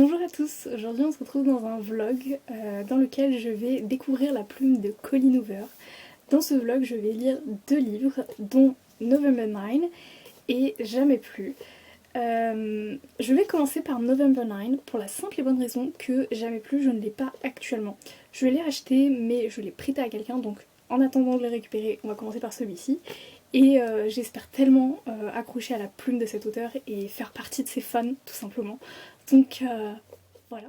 Bonjour à tous, aujourd'hui on se retrouve dans un vlog dans lequel je vais découvrir la plume de Colleen Hoover. Dans ce vlog je vais lire 2 livres dont November 9 et Jamais plus. Je vais commencer par November 9 pour la simple et bonne raison que Jamais plus je ne l'ai pas actuellement. Je l'ai acheté mais je l'ai prêté à quelqu'un, donc en attendant de le récupérer on va commencer par celui-ci. Et j'espère tellement accrocher à la plume de cet auteur et faire partie de ses fans tout simplement. Donc voilà.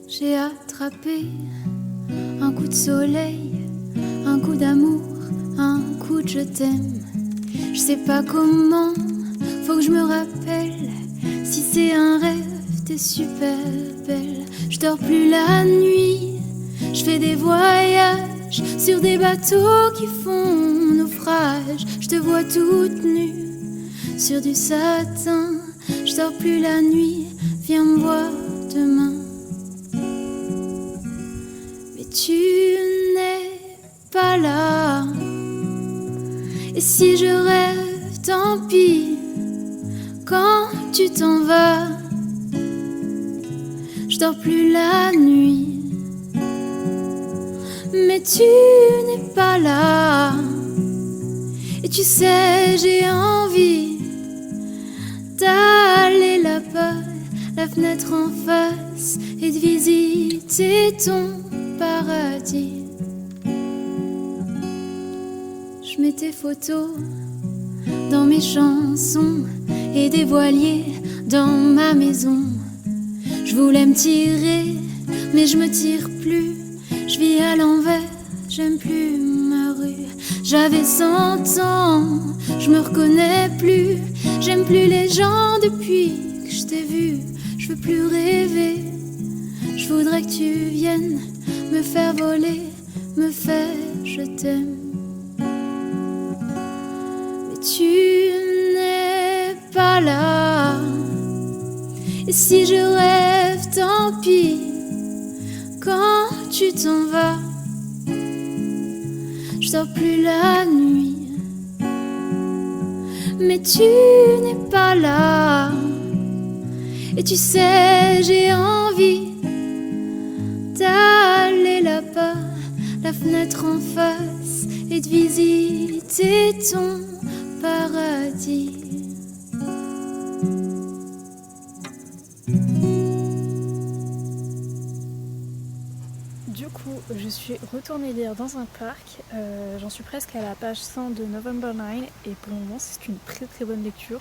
J'ai attrapé un coup de soleil, un coup d'amour, un coup de je t'aime. Je sais pas comment, faut que je me rappelle. Si c'est un rêve, t'es super belle. Je dors plus la nuit, je fais des voyages sur des bateaux qui font naufrage. Je te vois toute nue sur du satin. Je dors plus la nuit, viens me voir demain. Mais tu n'es pas là. Et si je rêve, tant pis. Quand tu t'en vas, je dors plus la nuit. Mais tu n'es pas là. Et tu sais, j'ai envie d'aller là-bas, la fenêtre en face, et de visiter ton paradis. Je mets tes photos dans mes chansons et des voiliers dans ma maison. Je voulais me tirer, mais je me tire plus. Je vis à l'envers, j'aime plus ma rue. J'avais 100 ans, je me reconnais plus. J'aime plus les gens depuis que je t'ai vu. Je veux plus rêver. Je voudrais que tu viennes me faire voler, me faire je t'aime. Mais tu n'es pas là. Et si je rêve, tant pis. Quand tu t'en vas, je dors plus la nuit. Mais tu n'es pas là. Et tu sais, j'ai envie d'aller là-bas, la fenêtre en face, et de visiter ton paradis. Du coup, je suis retournée lire dans un parc. J'en suis presque à la page 100 de November 9 et pour le moment c'est une très très bonne lecture.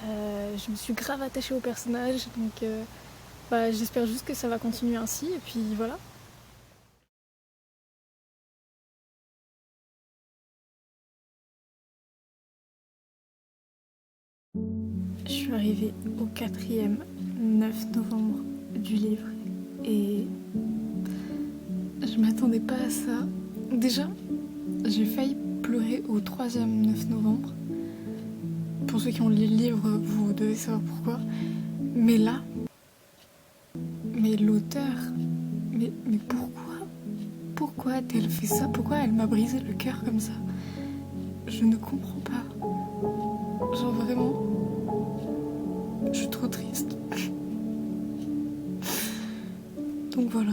Je me suis grave attachée au personnage, donc j'espère juste que ça va continuer ainsi et puis voilà. Je suis arrivée au 4e 9 novembre du livre et je m'attendais pas à ça. Déjà, j'ai failli pleurer au 3e 9 novembre. Pour ceux qui ont lu le livre, vous devez savoir pourquoi. Mais là, mais l'auteur, mais pourquoi a-t-elle fait ça? Pourquoi elle m'a brisé le cœur comme ça? Je ne comprends pas. Genre vraiment, je suis trop triste. Donc voilà.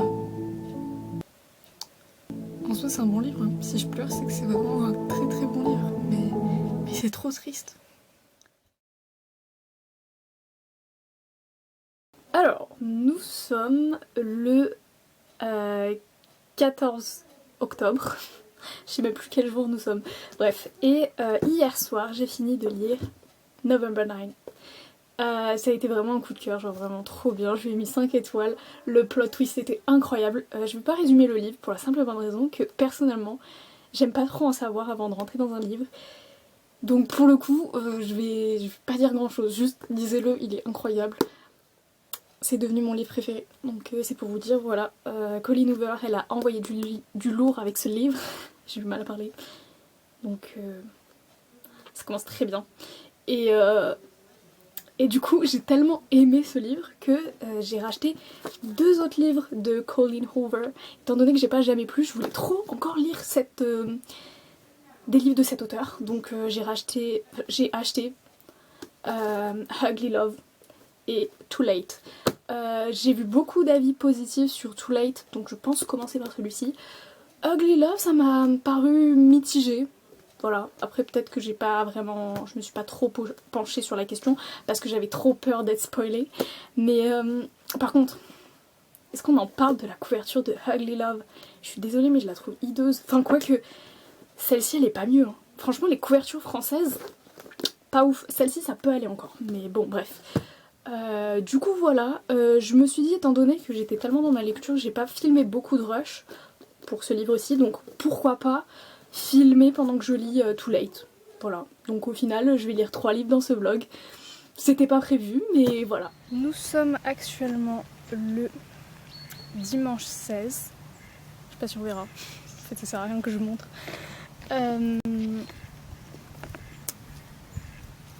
En soi c'est un bon livre, hein. Si je pleure c'est que c'est vraiment un très très bon livre. Mais c'est trop triste. Alors, nous sommes le 14 octobre. Je sais même plus quel jour nous sommes. Bref, et hier soir j'ai fini de lire November 9. Ça a été vraiment un coup de cœur, genre vraiment trop bien, je lui ai mis 5 étoiles, le plot twist était incroyable. Je vais pas résumer le livre pour la simple et bonne raison que personnellement j'aime pas trop en savoir avant de rentrer dans un livre. Donc pour le coup je vais pas dire grand chose, juste lisez-le, il est incroyable. C'est devenu mon livre préféré, donc c'est pour vous dire, voilà. Colleen Hoover, elle a envoyé du lourd avec ce livre, j'ai eu mal à parler, donc ça commence très bien. Et Et du coup j'ai tellement aimé ce livre que j'ai racheté 2 autres livres de Colleen Hoover. Étant donné que j'ai pas Jamais plus, je voulais trop encore lire des livres de cet auteur. Donc j'ai acheté Ugly Love et Too Late. J'ai vu beaucoup d'avis positifs sur Too Late, donc je pense commencer par celui-ci. Ugly Love, ça m'a paru mitigé. Voilà, après peut-être que je me suis pas trop penchée sur la question parce que j'avais trop peur d'être spoilée. Mais par contre, est-ce qu'on en parle de la couverture de Ugly Love? Je suis désolée mais je la trouve hideuse. Enfin quoique, celle-ci elle est pas mieux. Hein. Franchement les couvertures françaises, pas ouf. Celle-ci ça peut aller encore, mais bon bref. Du coup voilà, je me suis dit étant donné que j'étais tellement dans ma lecture, j'ai pas filmé beaucoup de rush pour ce livre-ci, donc pourquoi pas filmer pendant que je lis Too Late. Voilà, donc au final je vais lire 3 livres dans ce vlog. C'était pas prévu, mais voilà. Nous sommes actuellement le dimanche 16. Je sais pas si on verra. En fait ça sert à rien que je montre.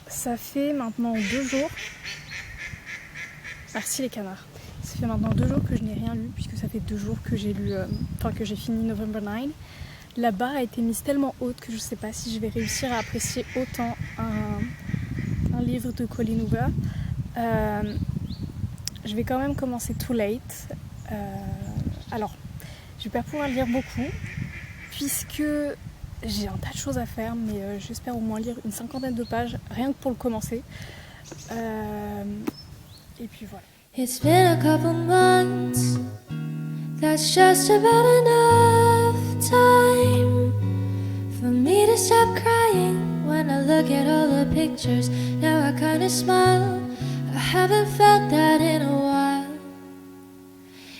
Ça fait maintenant 2 jours. Merci les canards. Ça fait maintenant 2 jours que je n'ai rien lu, puisque ça fait 2 jours que j'ai lu, que j'ai fini November 9. La barre a été mise tellement haute que je sais pas si je vais réussir à apprécier autant un livre de Colleen Hoover. Je vais quand même commencer Too Late. Alors, je vais pas pouvoir lire beaucoup, puisque j'ai un tas de choses à faire, mais j'espère au moins lire une 50aine de pages, rien que pour le commencer. Et puis voilà. It's been a couple months, that's just about enough time for me to stop crying when I look at all the pictures. Now I kinda smile, I haven't felt that in a while.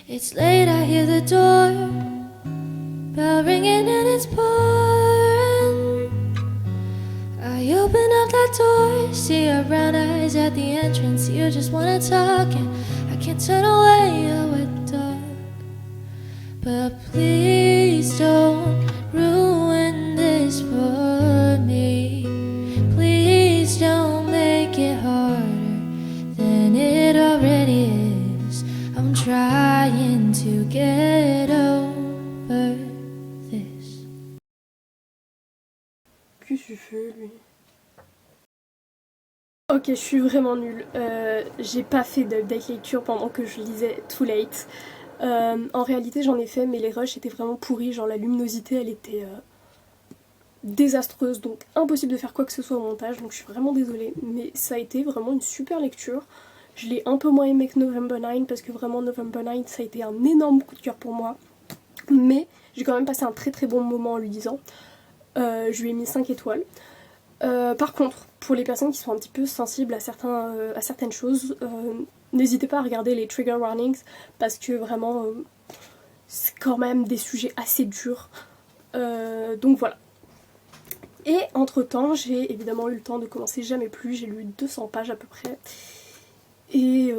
It's late, I hear the door bell ringing and it's pouring. I open up that door, see your brown eyes at the entrance. You just wanna talk and I can't turn away, a wet dog. But please don't ruin this for me. Please don't make it harder than it already is. I'm trying to get over this. Qu'est-ce que tu fais, lui? Ok, je suis vraiment nulle. J'ai pas fait d'update lecture pendant que je lisais Too Late. En réalité, j'en ai fait, mais les rushs étaient vraiment pourris. Genre, la luminosité, elle était désastreuse, donc impossible de faire quoi que ce soit au montage. Donc, je suis vraiment désolée. Mais ça a été vraiment une super lecture. Je l'ai un peu moins aimé que November 9 parce que vraiment, November 9, ça a été un énorme coup de cœur pour moi. Mais j'ai quand même passé un très très bon moment en lui lisant. Je lui ai mis 5 étoiles. Par contre, pour les personnes qui sont un petit peu sensibles à certaines choses, n'hésitez pas à regarder les trigger warnings parce que vraiment c'est quand même des sujets assez durs. Donc voilà. Et entre temps, j'ai évidemment eu le temps de commencer Jamais plus. J'ai lu 200 pages à peu près. Et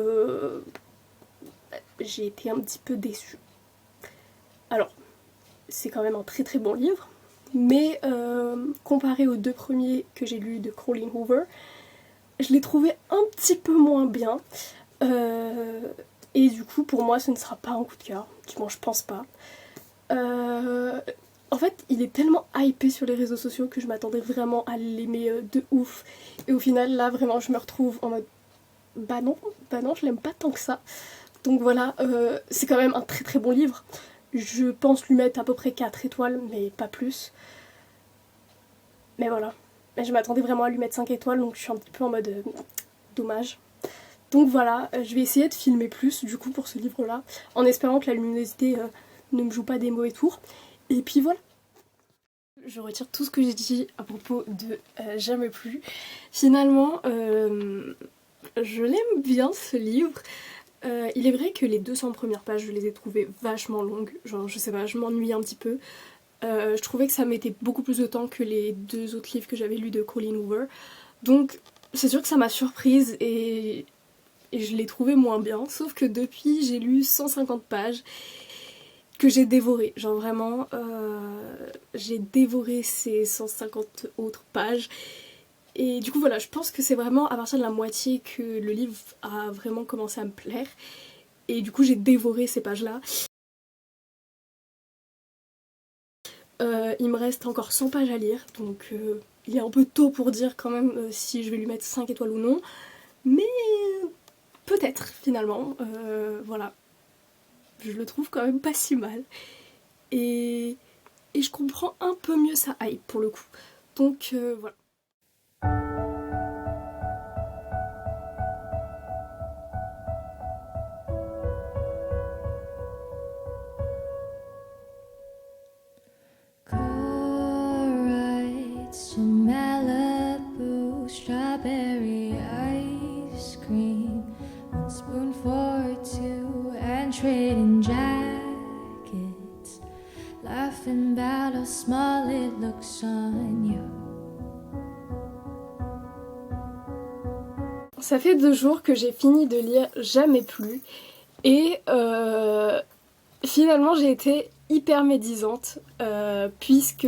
j'ai été un petit peu déçue. Alors, c'est quand même un très très bon livre. Mais comparé aux 2 premiers que j'ai lus de Colleen Hoover, je l'ai trouvé un petit peu moins bien. Et du coup, pour moi, ce ne sera pas un coup de cœur. Du moins, je pense pas. En fait, il est tellement hypé sur les réseaux sociaux que je m'attendais vraiment à l'aimer de ouf. Et au final, là, vraiment, je me retrouve en mode bah non, je l'aime pas tant que ça. Donc voilà, c'est quand même un très très bon livre. Je pense lui mettre à peu près 4 étoiles, mais pas plus. Mais voilà. Mais je m'attendais vraiment à lui mettre 5 étoiles, donc je suis un petit peu en mode dommage. Donc voilà, je vais essayer de filmer plus du coup pour ce livre-là, en espérant que la luminosité ne me joue pas des mauvais tours. Et puis voilà. Je retire tout ce que j'ai dit à propos de Jamais plus. Finalement, je l'aime bien ce livre. Il est vrai que les 200 premières pages, je les ai trouvées vachement longues. Genre, je sais pas, je m'ennuie un petit peu. Je trouvais que ça mettait beaucoup plus de temps que les 2 autres livres que j'avais lus de Colleen Hoover. Donc, c'est sûr que ça m'a surprise et je l'ai trouvé moins bien. Sauf que depuis, j'ai lu 150 pages que j'ai dévoré. Genre vraiment, j'ai dévoré ces 150 autres pages. Et du coup voilà, je pense que c'est vraiment à partir de la moitié que le livre a vraiment commencé à me plaire. Et du coup j'ai dévoré ces pages-là. Il me reste encore 100 pages à lire, donc il est un peu tôt pour dire quand même si je vais lui mettre 5 étoiles ou non. Mais peut-être finalement, voilà. Je le trouve quand même pas si mal. Et je comprends un peu mieux sa hype pour le coup. Donc voilà. Rides to Malibu, strawberry ice cream, one spoon for two, and trading jackets, laughing about how small it looks on you. Ça fait 2 jours que j'ai fini de lire Jamais plus et finalement j'ai été hyper médisante puisque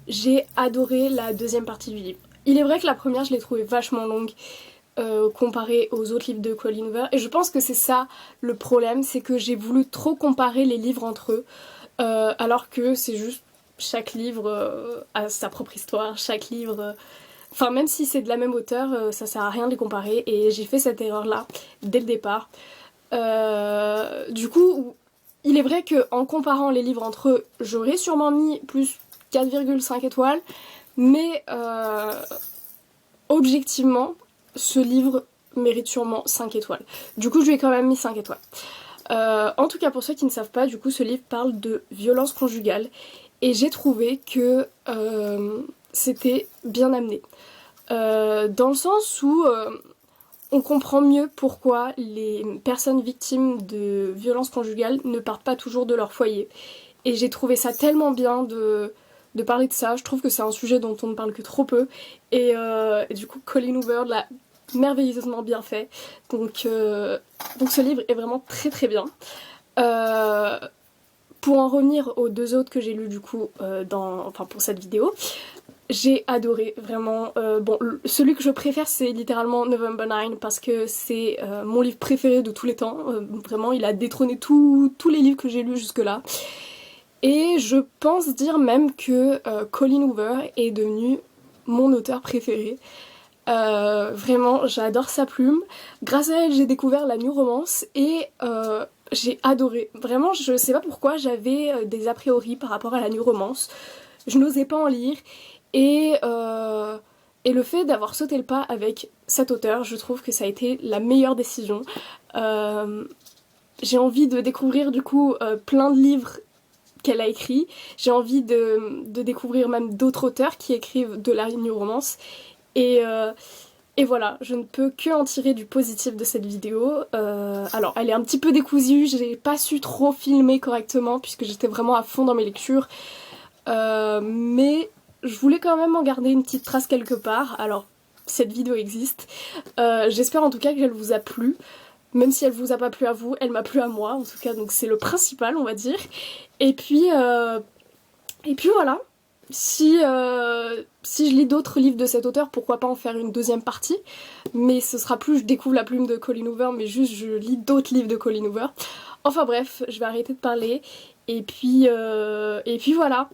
j'ai adoré la deuxième partie du livre. Il est vrai que la première je l'ai trouvée vachement longue comparée aux autres livres de Colleen Hoover et je pense que c'est ça le problème, c'est que j'ai voulu trop comparer les livres entre eux alors que c'est juste chaque livre a sa propre histoire, chaque livre... Enfin, même si c'est de la même auteure, ça sert à rien de les comparer et j'ai fait cette erreur-là dès le départ. Du coup, il est vrai qu'en comparant les livres entre eux, j'aurais sûrement mis plus 4,5 étoiles, mais objectivement, ce livre mérite sûrement 5 étoiles. Du coup, je lui ai quand même mis 5 étoiles. En tout cas, pour ceux qui ne savent pas, du coup, ce livre parle de violence conjugale et j'ai trouvé que c'était bien amené. Dans le sens où on comprend mieux pourquoi les personnes victimes de violences conjugales ne partent pas toujours de leur foyer. Et j'ai trouvé ça tellement bien de parler de ça. Je trouve que c'est un sujet dont on ne parle que trop peu. Et du coup, Colleen Hoover l'a merveilleusement bien fait. Donc ce livre est vraiment très très bien. Pour en revenir aux 2 autres que j'ai lus du coup pour cette vidéo, j'ai adoré vraiment. Bon, celui que je préfère c'est littéralement November 9 parce que c'est mon livre préféré de tous les temps. Vraiment, il a détrôné tous les livres que j'ai lus jusque-là. Et je pense dire même que Colleen Hoover est devenue mon auteur préféré. Vraiment, j'adore sa plume. Grâce à elle, j'ai découvert la New Romance et j'ai adoré. Vraiment, je sais pas pourquoi, j'avais des a priori par rapport à la New Romance. Je n'osais pas en lire. Et le fait d'avoir sauté le pas avec cet auteur, je trouve que ça a été la meilleure décision. J'ai envie de découvrir du coup plein de livres qu'elle a écrits. J'ai envie de découvrir même d'autres auteurs qui écrivent de la New Romance. Et voilà, je ne peux que en tirer du positif de cette vidéo. Alors, elle est un petit peu décousue, j'ai pas su trop filmer correctement puisque j'étais vraiment à fond dans mes lectures. Mais je voulais quand même en garder une petite trace quelque part. Alors, cette vidéo existe. J'espère en tout cas qu'elle vous a plu. Même si elle vous a pas plu à vous, elle m'a plu à moi en tout cas. Donc c'est le principal, on va dire. Et puis voilà. Si je lis d'autres livres de cet auteur, pourquoi pas en faire une deuxième partie. Mais ce sera plus je découvre la plume de Colleen Hoover, mais juste je lis d'autres livres de Colleen Hoover. Enfin bref, je vais arrêter de parler. Et puis voilà.